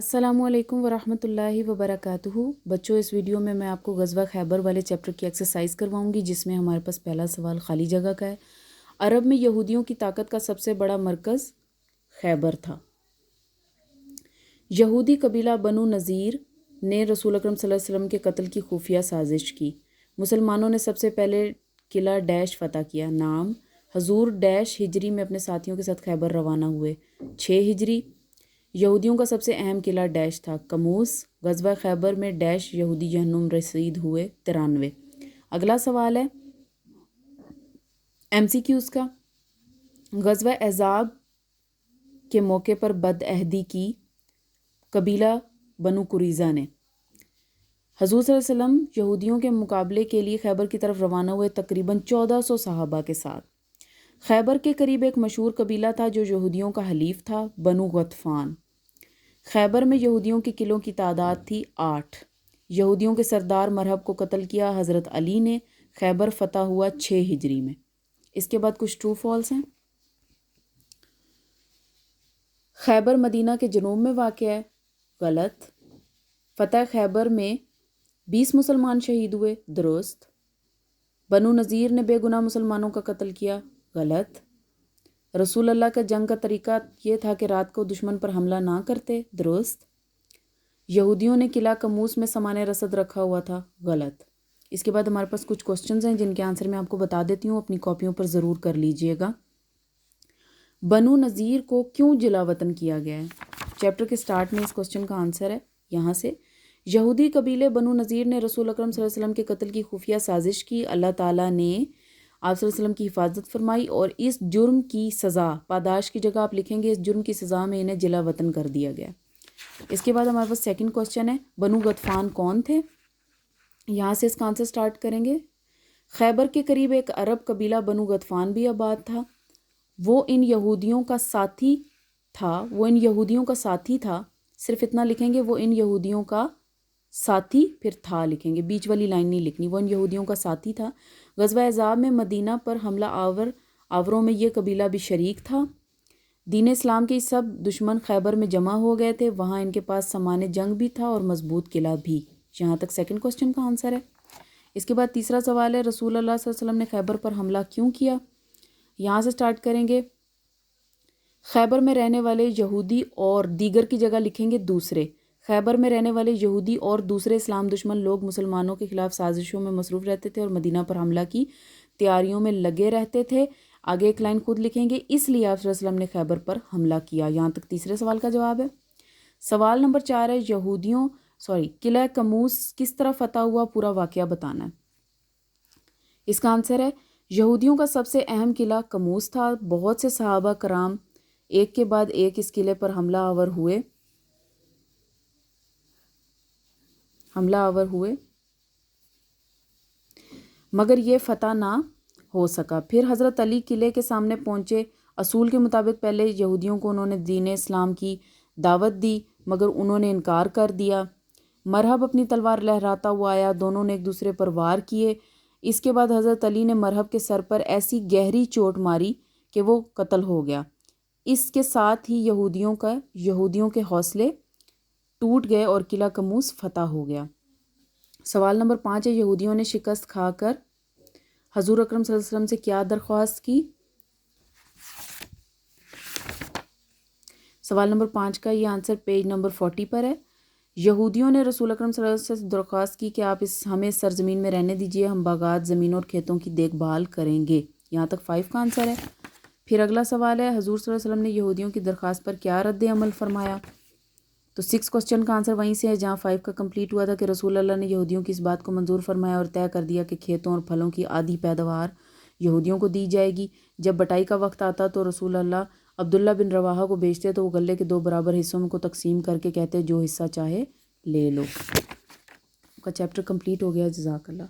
अस्सलामु अलैकुम वरहमतुल्लाहि वबरकातुहू। बच्चों, इस वीडियो में मैं आपको ग़ज़वा खैबर वाले चैप्टर की एक्सरसाइज करवाऊंगी, जिसमें हमारे पास पहला सवाल खाली जगह का है। अरब में यहूदियों की ताकत का सबसे बड़ा मरकज़ खैबर था। यहूदी कबीला बनु नज़ीर ने रसूल अकरम सल्लल्लाहु अलैहि वसल्लम के कत्ल की खुफिया साजिश की। मुसलमानों ने सबसे पहले किला डैश फ़तह किया। नाम: हजूर डैश हिजरी में अपने साथियों के साथ खैबर रवाना हुए। 6 हिजरी। यहूदियों का सबसे अहम किला डैश था। कमूस: ग़ज़वा खैबर में डैश यहूदी जहन्नुम रसीद हुए 93। अगला सवाल है MCQs का। ग़ज़वा अहज़ाब के मौके पर बदअहदी की कबीला बनु कुरैज़ा ने। हजूर सल्लल्लाहु अलैहि वसल्लम यहूदियों के मुकाबले के लिए खैबर की तरफ रवाना हुए तकरीबन 1400 सहाबा के साथ। खैबर के करीब एक मशहूर कबीला था जो यहूदियों का हलीफ था, बनु गतफ़ान। खैबर में यहूदियों के किलों की तादाद थी 8। यहूदियों के सरदार मरहब को कत्ल किया हज़रत अली ने। खैबर फ़तह हुआ 6 हिजरी में। इसके बाद कुछ ट्रू फॉल्स हैं। खैबर मदीना के जनूब में वाक़या है। गलत। फ़तह खैबर में 20 मुसलमान शहीद हुए। दुरुस्त। बनु नज़ीर ने बेगुनाह मुसलमानों का कत्ल किया। गलत। रसूल अल्लाह का जंग का तरीका ये था कि रात को दुश्मन पर हमला ना करते। दुरुस्त। यहूदियों ने किला कमूस में सामान रसद रखा हुआ था। गलत। इसके बाद हमारे पास कुछ क्वेश्चंस हैं जिनके आंसर मैं आपको बता देती हूँ, अपनी कॉपियों पर ज़रूर कर लीजिएगा। बनु नज़ीर को क्यों जिला वतन किया गया है? चैप्टर के स्टार्ट में इस क्वेश्चन का आंसर है यहाँ से। यहूदी कबीले बनु नज़ीर ने रसूल अकरम सल्लल्लाहु अलैहि वसल्लम के कत्ल की खुफिया साजिश की। अल्लाह ताला ने आप सल्लल्लाहु अलैहि वसल्लम की हिफाजत फरमाई और इस जुर्म की सज़ा, पादाश की जगह आप लिखेंगे इस जुर्म की सज़ा में इन्हें जिला वतन कर दिया गया। इसके बाद हमारे पास सेकंड क्वेश्चन है, बनु गतफ़ान कौन थे? यहाँ से इसका आंसर स्टार्ट करेंगे। खैबर के करीब एक अरब कबीला बनु गतफ़ान भी आबाद था। वो इन यहूदियों का साथी था। सिर्फ इतना लिखेंगे, वो इन यहूदियों का साथी, फिर था लिखेंगे, बीच वाली लाइन नहीं लिखनी। वो इन यहूदियों का साथी था। ग़ज़वा अहज़ाब में मदीना पर हमला आवरों में ये कबीला भी शरीक था। दीन इस्लाम के सब दुश्मन खैबर में जमा हो गए थे। वहाँ इनके पास सामान जंग भी था और मजबूत किला भी। यहाँ तक सेकंड क्वेश्चन का आंसर है। इसके बाद तीसरा सवाल है, रसूल अल्लाह सल्लल्लाहु अलैहि वसल्लम ने खैबर पर हमला क्यों किया? यहाँ से स्टार्ट करेंगे। खैबर में रहने वाले यहूदी और दीगर की जगह लिखेंगे दूसरे। खैबर में रहने वाले यहूदी और दूसरे इस्लाम दुश्मन लोग मुसलमानों के खिलाफ साजिशों में मसरूफ़ रहते थे और मदीना पर हमला की तैयारियों में लगे रहते थे। आगे एक लाइन खुद लिखेंगे, इसलिए आप सल्लल्लाहु अलैहि वसल्लम ने खैबर पर हमला किया। यहाँ तक तीसरे सवाल का जवाब है। सवाल नंबर 4 है, किला कमूस किस तरह फ़तह हुआ, पूरा वाक़या बताना है। इसका आंसर है, यहूदियों का सबसे अहम किला कमूस था। बहुत से सहाबा कराम एक के बाद एक इस किले पर हमला आवर हुए मगर ये फ़तह ना हो सका। फिर हज़रत अली किले के सामने पहुँचे। असूल के मुताबिक पहले यहूदियों को उन्होंने दीन इस्लाम की दावत दी मगर उन्होंने इनकार कर दिया। मरहब अपनी तलवार लहराता हुआ आया। दोनों ने एक दूसरे पर वार किए। इसके बाद हज़रत अली ने मरहब के सर पर ऐसी गहरी चोट मारी कि वो कत्ल हो गया। इसके साथ ही यहूदियों के हौसले टूट गए और किला कमूस फ़तह हो गया। सवाल नंबर 5 है, यहूदियों ने शिकस्त खाकर हजूर अकरम सल्लल्लाहु अलैहि वसल्लम से क्या दरख्वास्त की? सवाल नंबर 5 का ये आंसर पेज नंबर 40 पर है। यहूदियों ने रसूल अकरम सल्लल्लाहु अलैहि वसल्लम से दरख्वास्त की कि आप हमें इस सरजमीन में रहने दीजिए, हम बागात, ज़मीन और खेतों की देखभाल करेंगे। यहाँ तक 5 का आंसर है। फिर अगला सवाल है, हजूर सल्लल्लाहु अलैहि वसल्लम ने यहूदियों की दरख्वास्त पर क्या रद्द अमल फरमाया? तो 6 क्वेश्चन का आंसर वहीं से है जहाँ 5 का कंप्लीट हुआ था कि रसूल अल्लाह ने यहूदियों की इस बात को मंजूर फरमाया और तय कर दिया कि खेतों और फलों की आधी पैदावार यहूदियों को दी जाएगी। जब बटाई का वक्त आता तो रसूल अल्लाह अब्दुल्ला बिन रवाहा को भेजते तो वो गले के 2 बराबर हिस्सों में को तकसीम करके कहते जो हिस्सा चाहे ले लो। आपका चैप्टर कंप्लीट हो गया। जज़ाकल्लाह।